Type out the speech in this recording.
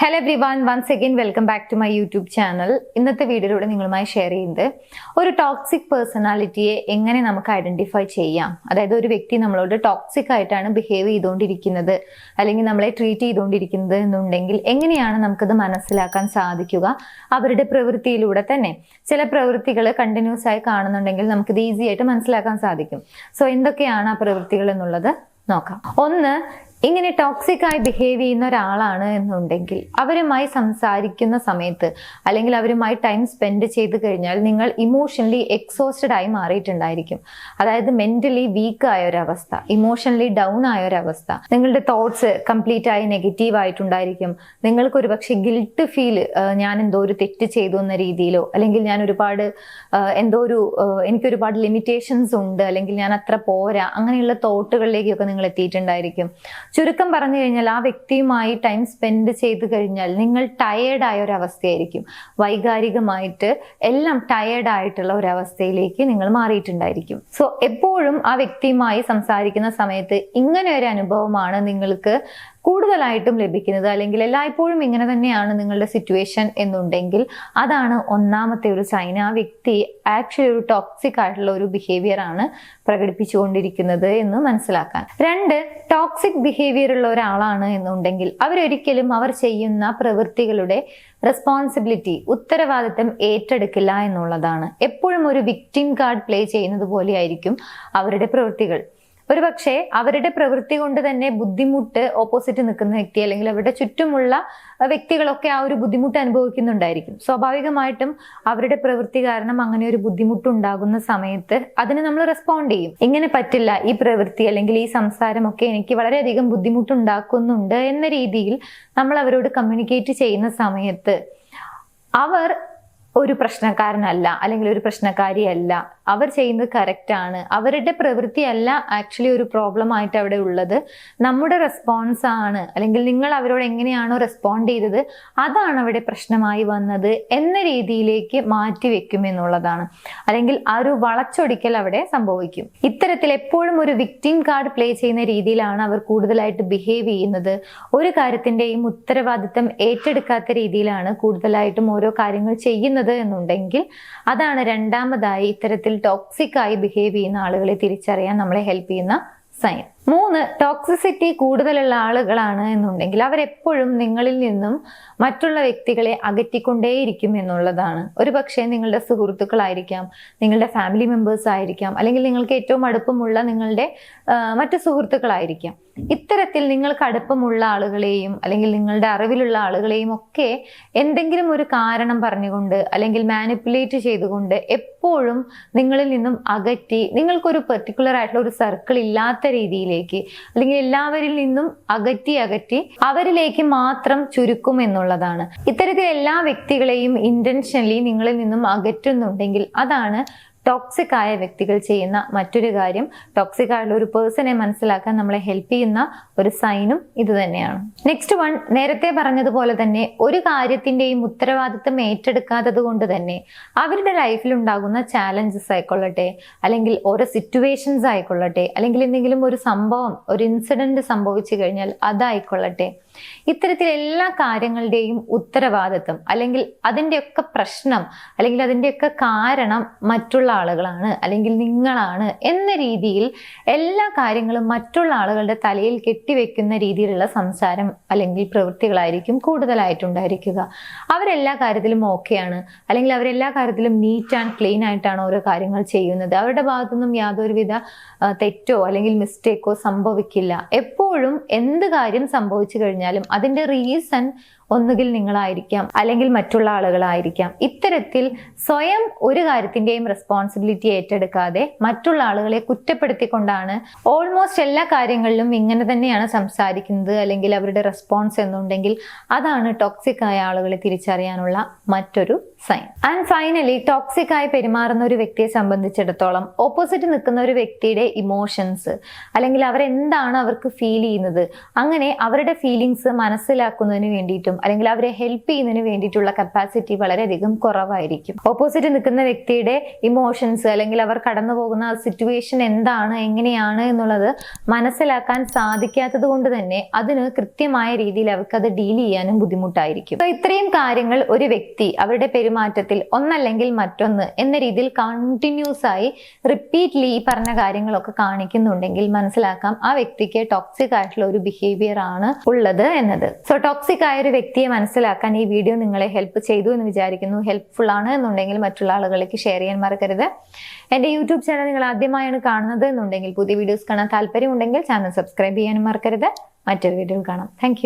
Hello everyone, once again welcome back to my YouTube channel. ഇന്നത്തെ വീഡിയോയിലൂടെ നിങ്ങളുമായി share ചെയ്യുന്നത് ഒരു ടോക്സിക് പേഴ്സണാലിറ്റിയെ എങ്ങനെ നമുക്ക് ഐഡന്റിഫൈ ചെയ്യാം. അതായത് ഒരു വ്യക്തി നമ്മളോട് ടോക്സിക് ആയിട്ടാണ് ബിഹേവ് ചെയ്തുകൊണ്ടിരിക്കുന്നത് അല്ലെങ്കിൽ നമ്മളെ ട്രീറ്റ് ചെയ്തുകൊണ്ടിരിക്കുന്നത് എന്നുണ്ടെങ്കിൽ എങ്ങനെയാണ് നമുക്കത് മനസ്സിലാക്കാൻ സാധിക്കുക. അവരുടെ പ്രവൃത്തിയിലൂടെ തന്നെ ചില പ്രവൃത്തികൾ കണ്ടിന്യൂസ് ആയി കാണുന്നുണ്ടെങ്കിൽ നമുക്കിത് ഈസി ആയിട്ട് മനസ്സിലാക്കാൻ സാധിക്കും. സോ എന്തൊക്കെയാണ് ആ പ്രവൃത്തികൾ എന്നുള്ളത് നോക്കാം. ഒന്ന്, ഇങ്ങനെ ടോക്സിക് ആയി ബിഹേവ് ചെയ്യുന്ന ഒരാളാണ് എന്നുണ്ടെങ്കിൽ അവരുമായി സംസാരിക്കുന്ന സമയത്ത് അല്ലെങ്കിൽ അവരുമായി ടൈം സ്പെൻഡ് ചെയ്ത് കഴിഞ്ഞാൽ നിങ്ങൾ ഇമോഷണലി എക്സോസ്റ്റഡ് ആയി മാറിയിട്ടുണ്ടായിരിക്കും. അതായത് മെന്റലി വീക്ക് ആയ ഒരവസ്ഥ, ഇമോഷണലി ഡൗൺ ആയ ഒരവസ്ഥ, നിങ്ങളുടെ തോട്ട്സ് കംപ്ലീറ്റ് ആയി നെഗറ്റീവ് ആയിട്ടുണ്ടായിരിക്കും. നിങ്ങൾക്ക് ഒരു പക്ഷെ ഗിൽട്ട് ഫീൽ, ഞാൻ എന്തോ ഒരു തെറ്റ് ചെയ്തു എന്ന രീതിയിലോ അല്ലെങ്കിൽ ഞാൻ ഒരുപാട് എനിക്കൊരുപാട് ലിമിറ്റേഷൻസ് ഉണ്ട് അല്ലെങ്കിൽ ഞാൻ അത്ര പോരാ, അങ്ങനെയുള്ള തോട്ടുകളിലേക്കൊക്കെ നിങ്ങൾ എത്തിയിട്ടുണ്ടായിരിക്കും. ചുരുക്കം പറഞ്ഞു കഴിഞ്ഞാൽ ആ വ്യക്തിയുമായി ടൈം സ്പെൻഡ് ചെയ്ത് കഴിഞ്ഞാൽ നിങ്ങൾ ടയേർഡ് ആയ ഒരു അവസ്ഥയായിരിക്കും. വൈകാരികമായിട്ട് എല്ലാം ടയേർഡ് ആയിട്ടുള്ള ഒരു അവസ്ഥയിലേക്ക് നിങ്ങൾ മാറിയിട്ടുണ്ടായിരിക്കും. സോ എപ്പോഴും ആ വ്യക്തിയുമായി സംസാരിക്കുന്ന സമയത്ത് ഇങ്ങനെ ഒരു അനുഭവമാണ് നിങ്ങൾക്ക് കൂടുതലായിട്ടും ലഭിക്കുന്നത്, അല്ലെങ്കിൽ എല്ലായ്പ്പോഴും ഇങ്ങനെ തന്നെയാണ് നിങ്ങളുടെ സിറ്റുവേഷൻ എന്നുണ്ടെങ്കിൽ അതാണ് ഒന്നാമത്തെ ഒരു സൈൻ. ആ വ്യക്തി ആക്ച്വലി ഒരു ടോക്സിക് ആയിട്ടുള്ള ഒരു ബിഹേവിയർ ആണ് പ്രകടിപ്പിച്ചുകൊണ്ടിരിക്കുന്നത് എന്ന് മനസ്സിലാക്കാൻ. രണ്ട്, ടോക്സിക് ബിഹേവിയർ ഉള്ള ഒരാളാണ് എന്നുണ്ടെങ്കിൽ അവരൊരിക്കലും അവർ ചെയ്യുന്ന പ്രവൃത്തികളുടെ റെസ്പോൺസിബിലിറ്റി, ഉത്തരവാദിത്തം ഏറ്റെടുക്കില്ല എന്നുള്ളതാണ്. എപ്പോഴും ഒരു വിക്ടിം കാർഡ് പ്ലേ ചെയ്യുന്നത് പോലെയായിരിക്കും അവരുടെ പ്രവൃത്തികൾ. ഒരു പക്ഷേ അവരുടെ പ്രവൃത്തി കൊണ്ട് തന്നെ ബുദ്ധിമുട്ട് ഓപ്പോസിറ്റ് നിൽക്കുന്ന വ്യക്തി അല്ലെങ്കിൽ അവരുടെ ചുറ്റുമുള്ള വ്യക്തികളൊക്കെ ആ ഒരു ബുദ്ധിമുട്ട് അനുഭവിക്കുന്നുണ്ടായിരിക്കും. സ്വാഭാവികമായിട്ടും അവരുടെ പ്രവൃത്തി കാരണം അങ്ങനെ ഒരു ബുദ്ധിമുട്ടുണ്ടാകുന്ന സമയത്ത് അതിന് നമ്മൾ റെസ്പോണ്ട് ചെയ്യും. ഇങ്ങനെ പറ്റില്ല, ഈ പ്രവൃത്തി അല്ലെങ്കിൽ ഈ സംസാരമൊക്കെ എനിക്ക് വളരെയധികം ബുദ്ധിമുട്ടുണ്ടാക്കുന്നുണ്ട് എന്ന രീതിയിൽ നമ്മൾ അവരോട് കമ്മ്യൂണിക്കേറ്റ് ചെയ്യുന്ന സമയത്ത് അവർ ഒരു പ്രശ്നക്കാരനല്ല അല്ലെങ്കിൽ ഒരു പ്രശ്നക്കാരിയല്ല, അവർ ചെയ്യുന്നത് കറക്റ്റ് ആണ്, അവരുടെ പ്രവൃത്തിയല്ല ആക്ച്വലി ഒരു പ്രോബ്ലം ആയിട്ട് അവിടെ ഉള്ളത്, നമ്മുടെ റെസ്പോൺസ് ആണ് അല്ലെങ്കിൽ നിങ്ങൾ അവരോട് എങ്ങനെയാണോ റെസ്പോണ്ട് ചെയ്തത് അതാണ് അവിടെ പ്രശ്നമായി വന്നത് എന്ന രീതിയിലേക്ക് മാറ്റി വെക്കും എന്നുള്ളതാണ്. അല്ലെങ്കിൽ ആ ഒരു വളച്ചൊടിക്കൽ അവിടെ സംഭവിക്കും. ഇത്തരത്തിൽ എപ്പോഴും ഒരു വിക്ടിം കാർഡ് പ്ലേ ചെയ്യുന്ന രീതിയിലാണ് അവർ കൂടുതലായിട്ട് ബിഹേവ് ചെയ്യുന്നത്. ഒരു കാര്യത്തിന്റെയും ഉത്തരവാദിത്തം ഏറ്റെടുക്കാത്ത രീതിയിലാണ് കൂടുതലായിട്ടും ഓരോ കാര്യങ്ങൾ ചെയ്യുന്നത് എന്നുണ്ടെങ്കിൽ അതാണ് രണ്ടാമതായി ഇത്തരത്തിൽ ടോക്സിക് ആയി ബിഹേവ് ചെയ്യുന്ന ആളുകളെ തിരിച്ചറിയാൻ നമ്മളെ ഹെൽപ്പ് ചെയ്യുന്ന സൈൻ. മൂന്ന്, ടോക്സിസിറ്റി കൂടുതലുള്ള ആളുകളാണ് എന്നുണ്ടെങ്കിൽ അവരെപ്പോഴും നിങ്ങളിൽ നിന്നും മറ്റുള്ള വ്യക്തികളെ അകറ്റിക്കൊണ്ടേയിരിക്കും എന്നുള്ളതാണ്. ഒരു പക്ഷേ നിങ്ങളുടെ സുഹൃത്തുക്കളായിരിക്കാം, നിങ്ങളുടെ ഫാമിലി മെമ്പേഴ്സ് ആയിരിക്കാം, അല്ലെങ്കിൽ നിങ്ങൾക്ക് ഏറ്റവും അടുപ്പമുള്ള നിങ്ങളുടെ മറ്റു സുഹൃത്തുക്കളായിരിക്കാം. ഇത്തരത്തിൽ നിങ്ങൾക്ക് അടുപ്പമുള്ള ആളുകളെയും അല്ലെങ്കിൽ നിങ്ങളുടെ അറിവിലുള്ള ആളുകളെയും ഒക്കെ എന്തെങ്കിലും ഒരു കാരണം പറഞ്ഞുകൊണ്ട് അല്ലെങ്കിൽ മാനിപ്പുലേറ്റ് ചെയ്തുകൊണ്ട് എപ്പോഴും നിങ്ങളിൽ നിന്നും അകറ്റി, നിങ്ങൾക്കൊരു പെർട്ടിക്കുലർ ആയിട്ടുള്ള ഒരു സർക്കിൾ ഇല്ലാത്ത രീതിയിലേക്ക് അല്ലെങ്കിൽ എല്ലാവരിൽ നിന്നും അകറ്റി അവരിലേക്ക് മാത്രം ചുരുക്കും എന്നുള്ളതാണ്. ഇത്തരത്തിൽ എല്ലാ വ്യക്തികളെയും ഇന്റൻഷനലി നിങ്ങളിൽ നിന്നും അകറ്റുന്നുണ്ടെങ്കിൽ അതാണ് ടോക്സിക് ആയ വ്യക്തികൾ ചെയ്യുന്ന മറ്റൊരു കാര്യം. ടോക്സിക് ആയിട്ടുള്ള ഒരു പേഴ്സണെ മനസ്സിലാക്കാൻ നമ്മളെ ഹെൽപ്പ് ചെയ്യുന്ന ഒരു സൈനും ഇത് തന്നെയാണ്. നെക്സ്റ്റ് വൺ, നേരത്തെ പറഞ്ഞതുപോലെ തന്നെ ഒരു കാര്യത്തിന്റെയും ഉത്തരവാദിത്തം ഏറ്റെടുക്കാത്തത് കൊണ്ട് തന്നെ അവരുടെ ലൈഫിൽ ഉണ്ടാകുന്ന ചാലഞ്ചസ് ആയിക്കൊള്ളട്ടെ അല്ലെങ്കിൽ ഓരോ സിറ്റുവേഷൻസ് ആയിക്കൊള്ളട്ടെ അല്ലെങ്കിൽ എന്തെങ്കിലും ഒരു സംഭവം, ഒരു ഇൻസിഡന്റ് സംഭവിച്ചു കഴിഞ്ഞാൽ അതായിക്കൊള്ളട്ടെ, ഇത്തരത്തിൽ എല്ലാ കാര്യങ്ങളുടെയും ഉത്തരവാദിത്വം അല്ലെങ്കിൽ അതിൻ്റെയൊക്കെ പ്രശ്നം അല്ലെങ്കിൽ അതിൻ്റെയൊക്കെ കാരണം മറ്റുള്ള ആളുകളാണ് അല്ലെങ്കിൽ നിങ്ങളാണ് എന്ന രീതിയിൽ എല്ലാ കാര്യങ്ങളും മറ്റുള്ള ആളുകളുടെ തലയിൽ കെട്ടിവെക്കുന്ന രീതിയിലുള്ള സംസാരം അല്ലെങ്കിൽ പ്രവൃത്തികളായിരിക്കും കൂടുതലായിട്ടുണ്ടായിരിക്കുക. അവരെല്ലാ കാര്യത്തിലും ഓക്കെയാണ് അല്ലെങ്കിൽ അവരെല്ലാ കാര്യത്തിലും നീറ്റ് ആൻഡ് ക്ലീൻ ആയിട്ടാണ് ഓരോ കാര്യങ്ങൾ ചെയ്യുന്നത്. അവരുടെ ഭാഗത്തുനിന്നും യാതൊരുവിധ തെറ്റോ അല്ലെങ്കിൽ മിസ്റ്റേക്കോ സംഭവിക്കില്ല. എപ്പോഴും എന്ത് കാര്യം സംഭവിച്ചു കഴിഞ്ഞാലും അതിന്റെ റീസൺ ഒന്നുകിൽ നിങ്ങളായിരിക്കാം അല്ലെങ്കിൽ മറ്റുള്ള ആളുകളായിരിക്കാം. ഇത്തരത്തിൽ സ്വയം ഒരു കാര്യത്തിന്റെയും റെസ്പോൺസിബിലിറ്റി ഏറ്റെടുക്കാതെ മറ്റുള്ള ആളുകളെ കുറ്റപ്പെടുത്തിക്കൊണ്ടാണ് ഓൾമോസ്റ്റ് എല്ലാ കാര്യങ്ങളിലും ഇങ്ങനെ തന്നെയാണ് സംസാരിക്കുന്നത് അല്ലെങ്കിൽ അവരുടെ റെസ്പോൺസ് എന്നുണ്ടെങ്കിൽ അതാണ് ടോക്സിക് ആയ ആളുകളെ തിരിച്ചറിയാനുള്ള മറ്റൊരു സൈൻ. ആൻഡ് ഫൈനലി, ടോക്സിക് ആയി പെരുമാറുന്ന ഒരു വ്യക്തിയെ സംബന്ധിച്ചിടത്തോളം ഓപ്പോസിറ്റ് നിൽക്കുന്ന ഒരു വ്യക്തിയുടെ ഇമോഷൻസ് അല്ലെങ്കിൽ അവരെന്താണ് അവർക്ക് ഫീൽ ചെയ്യുന്നത്, അങ്ങനെ അവരുടെ ഫീലിങ്സ് മനസ്സിലാക്കുന്നതിന് വേണ്ടിയിട്ടും അല്ലെങ്കിൽ അവരെ ഹെൽപ്പ് ചെയ്യുന്നതിന് വേണ്ടിയിട്ടുള്ള കപ്പാസിറ്റി വളരെയധികം കുറവായിരിക്കും. ഓപ്പോസിറ്റ് നിൽക്കുന്ന വ്യക്തിയുടെ ഇമോഷൻസ് അല്ലെങ്കിൽ അവർ കടന്നു പോകുന്ന സിറ്റുവേഷൻ എന്താണ്, എങ്ങനെയാണ് എന്നുള്ളത് മനസ്സിലാക്കാൻ സാധിക്കാത്തത് കൊണ്ട് തന്നെ അതിന് കൃത്യമായ രീതിയിൽ അവർക്ക് അത് ഡീൽ ചെയ്യാനും ബുദ്ധിമുട്ടായിരിക്കും. ഇത്രയും കാര്യങ്ങൾ ഒരു വ്യക്തി അവരുടെ പെരുമാറ്റത്തിൽ ഒന്നല്ലെങ്കിൽ മറ്റൊന്ന് എന്ന രീതിയിൽ കണ്ടിന്യൂസ് ആയി റിപ്പീറ്റ്ലി ഈ പറഞ്ഞ കാര്യങ്ങളൊക്കെ കാണിക്കുന്നുണ്ടെങ്കിൽ മനസ്സിലാക്കാം ആ വ്യക്തിക്ക് ടോക്സിക് ആയിട്ടുള്ള ഒരു ബിഹേവിയർ ആണ് ഉള്ളത് എന്നത്. സോ ടോക്സിക് ആയ ഒരു വ്യക്തിയെ മനസ്സിലാക്കാൻ ഈ വീഡിയോ നിങ്ങളെ ഹെൽപ്പ് ചെയ്തു എന്ന് വിചാരിക്കുന്നു. ഹെൽപ്ഫുൾ ആണ് എന്നുണ്ടെങ്കിൽ മറ്റുള്ള ആളുകളിലേക്ക് ഷെയർ ചെയ്യാൻ മറക്കരുത്. എന്റെ യൂട്യൂബ് ചാനൽ നിങ്ങൾ ആദ്യമായാണ് കാണുന്നത് എന്നുണ്ടെങ്കിൽ, പുതിയ വീഡിയോസ് കാണാൻ താല്പര്യമുണ്ടെങ്കിൽ ചാനൽ സബ്സ്ക്രൈബ് ചെയ്യാനും മറക്കരുത്. മറ്റൊരു വീഡിയോയിൽ കാണാം. താങ്ക്